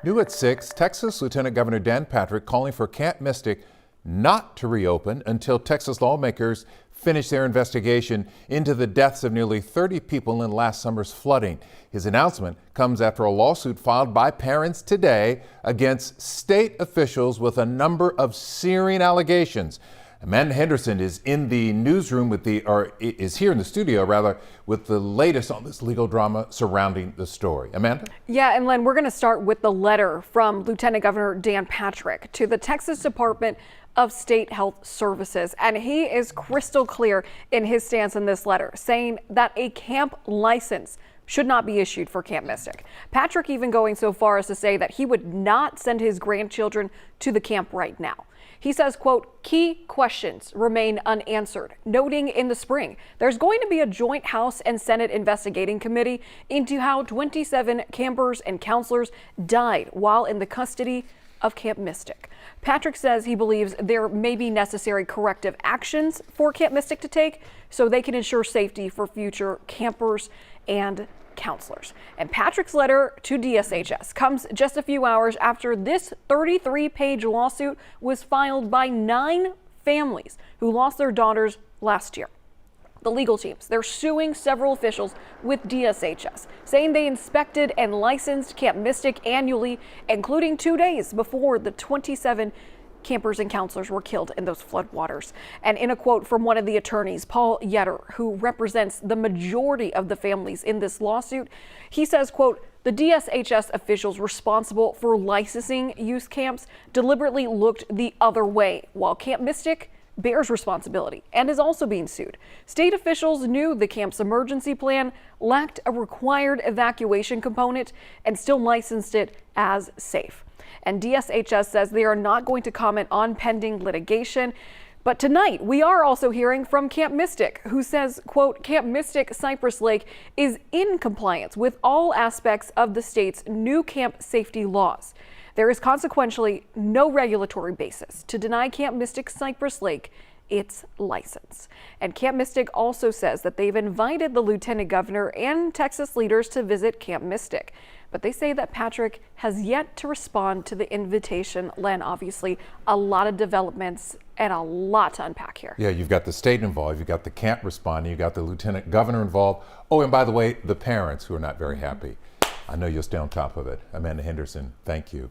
New at 6, Texas Lieutenant Governor Dan Patrick calling for Camp Mystic not to reopen until Texas lawmakers finish their investigation into the deaths of nearly 30 people in last summer's flooding. His announcement comes after a lawsuit filed by parents today against state officials with a number of searing allegations. Amanda Henderson is in the newsroom is here in the studio rather, with the latest on this legal drama surrounding the story. Amanda? Yeah, and Len, we're going to start with the letter from Lieutenant Governor Dan Patrick to the Texas Department of State Health Services. And he is crystal clear in his stance in this letter, saying that a camp license should not be issued for Camp Mystic. Patrick even going so far as to say that he would not send his grandchildren to the camp right now. He says, quote, key questions remain unanswered, noting in the spring there's going to be a joint House and Senate investigating committee into how 27 campers and counselors died while in the custody of Camp Mystic. Patrick says he believes there may be necessary corrective actions for Camp Mystic to take so they can ensure safety for future campers and counselors. And Patrick's letter to DSHS comes just a few hours after this 33-page lawsuit was filed by 9 families who lost their daughters last year. The legal teams, they're suing several officials with DSHS, saying they inspected and licensed Camp Mystic annually, including 2 days before the 27 campers and counselors were killed in those floodwaters. And in a quote from one of the attorneys, Paul Yetter, who represents the majority of the families in this lawsuit, he says, quote, the DSHS officials responsible for licensing youth camps deliberately looked the other way, while Camp Mystic bears responsibility and is also being sued. State officials knew the camp's emergency plan lacked a required evacuation component and still licensed it as safe. And DSHS says they are not going to comment on pending litigation. But tonight, we are also hearing from Camp Mystic, who says, quote, Camp Mystic Cypress Lake is in compliance with all aspects of the state's new camp safety laws. There is consequentially no regulatory basis to deny Camp Mystic Cypress Lake its license. And Camp Mystic also says that they've invited the lieutenant governor and Texas leaders to visit Camp Mystic. But they say that Patrick has yet to respond to the invitation. Len, obviously, a lot of developments and a lot to unpack here. Yeah, you've got the state involved, you've got the camp responding, you've got the lieutenant governor involved. Oh, and by the way, the parents who are not very happy. I know you'll stay on top of it. Amanda Henderson, thank you.